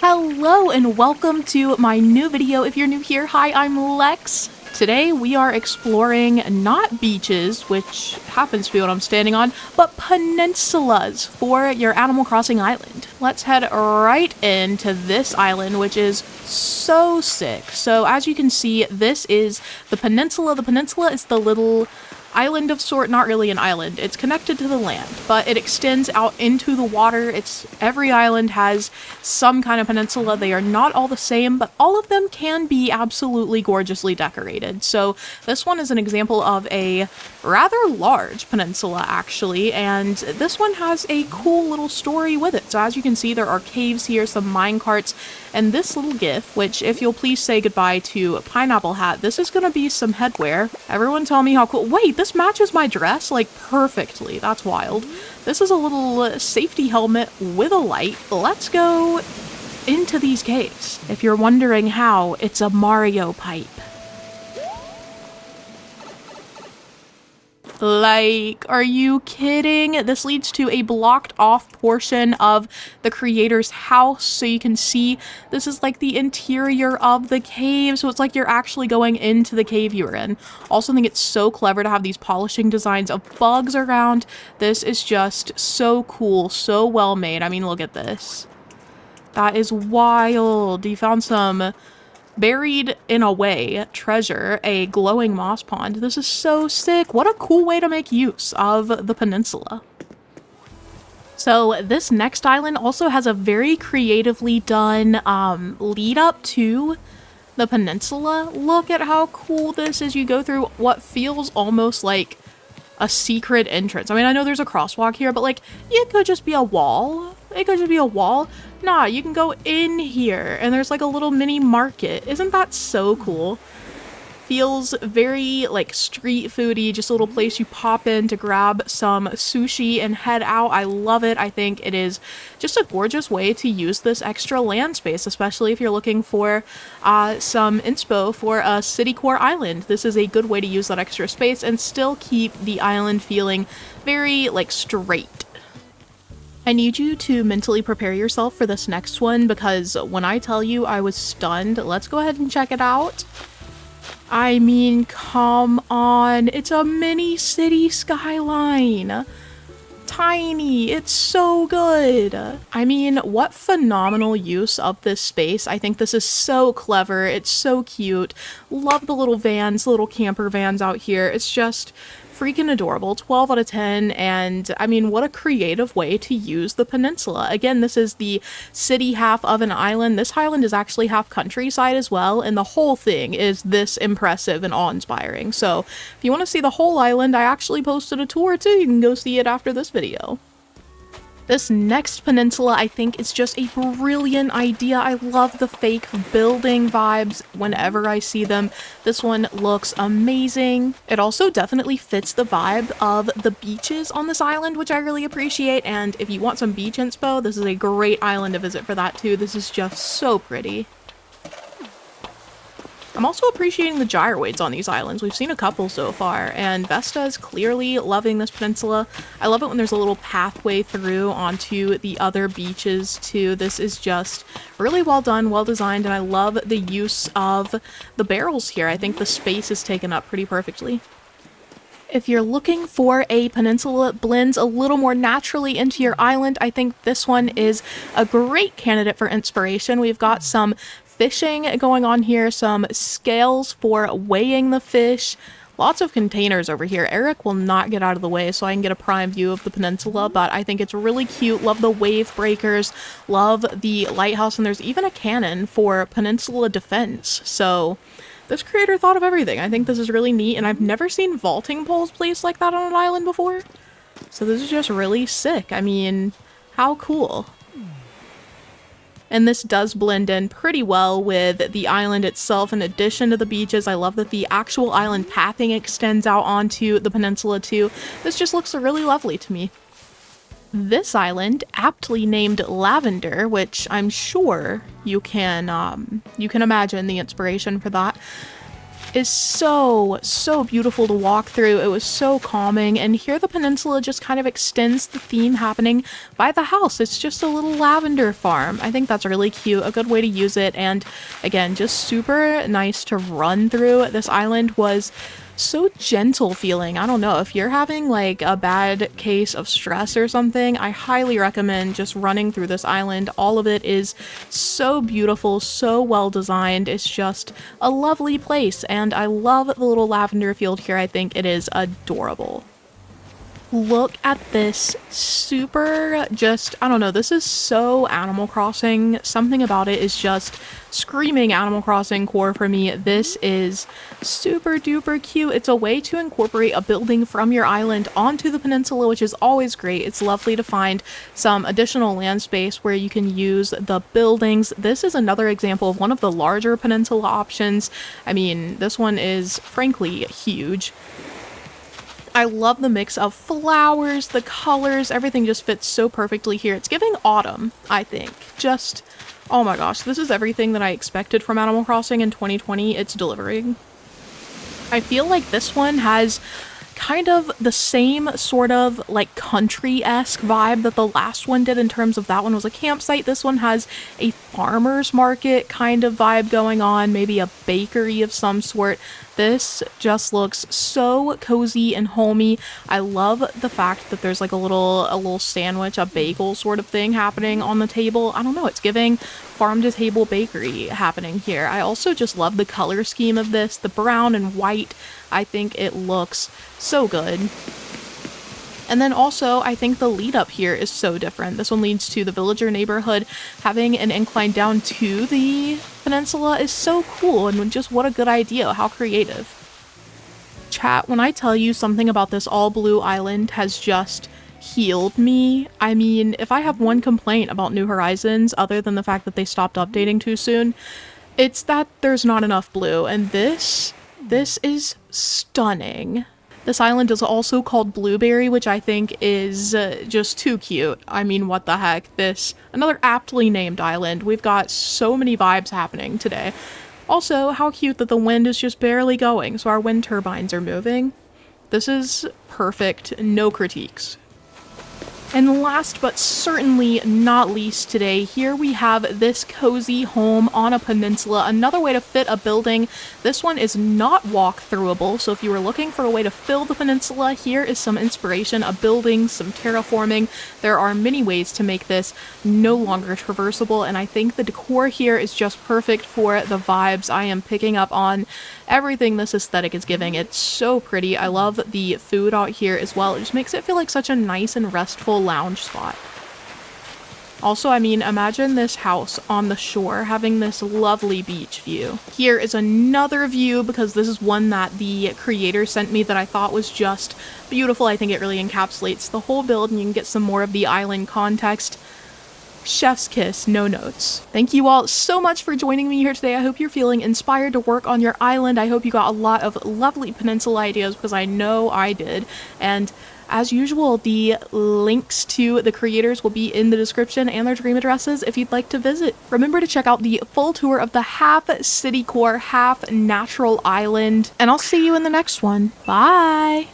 Hello and welcome to my new video. If you're new here, hi, I'm Lex. Today we are exploring not beaches, which happens to be what I'm standing on, but peninsulas for your Animal Crossing island. Let's head right into this island, which is so sick. So as you can see, this is the peninsula. The peninsula is the little island of sort, not really an island. It's connected to the land, but it extends out into the water. Every island has some kind of peninsula. They are not all the same, but all of them can be absolutely gorgeously decorated. So this one is an example of a rather large peninsula, actually, and this one has a cool little story with it. So as you can see, there are caves here, some mine carts, and this little gif, which if you'll please say goodbye to Pineapple Hat, this is gonna be some headwear. Everyone tell me how cool. Wait, this matches my dress like perfectly. That's wild. This is a little safety helmet with a light. Let's go into these caves. If you're wondering how, it's a Mario pipe. Like, are you kidding? This leads to a blocked off portion of the creator's house, so you can see this is like the interior of the cave, so it's like you're actually going into the cave you were in. Also, I think it's so clever to have these polishing designs of bugs around. This is just so cool, so well made. I mean, look at this. That is wild. You found some buried in a way treasure, a glowing moss pond. This is so sick. What a cool way to make use of the peninsula. So this next island also has a very creatively done lead up to the peninsula. Look at how cool this is. You go through what feels almost like a secret entrance. I mean, I know there's a crosswalk here, but like, it could just be a wall. It could just be a wall. Nah, you can go in here, and there's like a little mini market. Isn't that so cool? Feels very like street foody, just a little place you pop in to grab some sushi and head out. I love it. I think it is just a gorgeous way to use this extra land space, especially if you're looking for some inspo for a city core island. This is a good way to use that extra space and still keep the island feeling very like straight. I need you to mentally prepare yourself for this next one, because when I tell you I was stunned, let's go ahead and check it out. I mean, come on, it's a mini city skyline. Tiny, it's so good. I mean, what phenomenal use of this space. I think this is so clever. It's so cute. Love the little vans, little camper vans out here. It's just freaking adorable. 12 out of 10. And I mean, what a creative way to use the peninsula. Again, this is the city half of an island. This island is actually half countryside as well, and the whole thing is this impressive and awe-inspiring. So if you want to see the whole island, I actually posted a tour too. You can go see it after this video. This next peninsula, I think, is just a brilliant idea. I love the fake building vibes whenever I see them. This one looks amazing. It also definitely fits the vibe of the beaches on this island, which I really appreciate. And if you want some beach inspo, this is a great island to visit for that too. This is just so pretty. I'm also appreciating the gyroids on these islands. We've seen a couple so far, and Vesta is clearly loving this peninsula. I love it when there's a little pathway through onto the other beaches too. This is just really well done, well designed, and I love the use of the barrels here. I think the space is taken up pretty perfectly. If you're looking for a peninsula that blends a little more naturally into your island, I think this one is a great candidate for inspiration. We've got some fishing going on here, some scales for weighing the fish, lots of containers over here. Eric will not get out of the way so I can get a prime view of the peninsula, but I think it's really cute. Love the wave breakers, love the lighthouse, and there's even a cannon for peninsula defense. So this creator thought of everything. I think this is really neat, and I've never seen vaulting poles placed like that on an island before. So this is just really sick. I mean, how cool. And this does blend in pretty well with the island itself in addition to the beaches. I love that the actual island pathing extends out onto the peninsula too. This just looks really lovely to me. This island, aptly named Lavender, which I'm sure you can imagine the inspiration for that. is so, so beautiful to walk through. It was so calming, and here the peninsula just kind of extends the theme happening by the house. It's just a little lavender farm. I think that's really cute, a good way to use it, and again, just super nice to run through. This island was so gentle feeling. I don't know, if you're having like a bad case of stress or something, I highly recommend just running through this island. All of it is so beautiful, so well designed. It's just a lovely place, and I love the little lavender field here. I think it is adorable. Look at this super, just, I don't know, this is so Animal Crossing. Something about it is just screaming Animal Crossing core for me. This is super duper cute. It's a way to incorporate a building from your island onto the peninsula, which is always great. It's lovely to find some additional land space where you can use the buildings. This is another example of one of the larger peninsula options. I mean, this one is frankly huge. I love the mix of flowers, the colors, everything just fits so perfectly here. It's giving autumn, I think. Just, oh my gosh, this is everything that I expected from Animal Crossing in 2020. It's delivering. I feel like this one has kind of the same sort of like country-esque vibe that the last one did, in terms of that one was a campsite. This one has a farmer's market kind of vibe going on, maybe a bakery of some sort. This just looks so cozy and homey. I love the fact that there's like a little sandwich, a bagel sort of thing happening on the table. I don't know, it's giving farm to table bakery happening here. I also just love the color scheme of this, the brown and white. I think it looks so good. And then also, I think the lead up here is so different. This one leads to the villager neighborhood. Having an incline down to the peninsula is so cool, and just what a good idea. How creative. Chat, when I tell you something about this all blue island has just healed me, I mean, if I have one complaint about New Horizons, other than the fact that they stopped updating too soon, it's that there's not enough blue, and this is stunning. This island is also called Blueberry, which I think is just too cute. I mean, what the heck? This, another aptly named island. We've got so many vibes happening today. Also, how cute that the wind is just barely going, so our wind turbines are moving. This is perfect, no critiques. And last but certainly not least today, here we have this cozy home on a peninsula. Another way to fit a building. This one is not walk-throughable, so if you were looking for a way to fill the peninsula, here is some inspiration, a building, some terraforming. There are many ways to make this no longer traversable, and I think the decor here is just perfect for the vibes I am picking up on. Everything this aesthetic is giving, it's so pretty. I love the food out here as well. It just makes it feel like such a nice and restful lounge spot. Also, I mean, imagine this house on the shore having this lovely beach view. Here is another view, because this is one that the creator sent me that I thought was just beautiful. I think it really encapsulates the whole build, and you can get some more of the island context. Chef's kiss, no notes. Thank you all so much for joining me here today. I hope you're feeling inspired to work on your island. I hope you got a lot of lovely peninsula ideas, because I know I did. And as usual, the links to the creators will be in the description, and their dream addresses if you'd like to visit. Remember to check out the full tour of the half city core, half natural island, and I'll see you in the next one. Bye!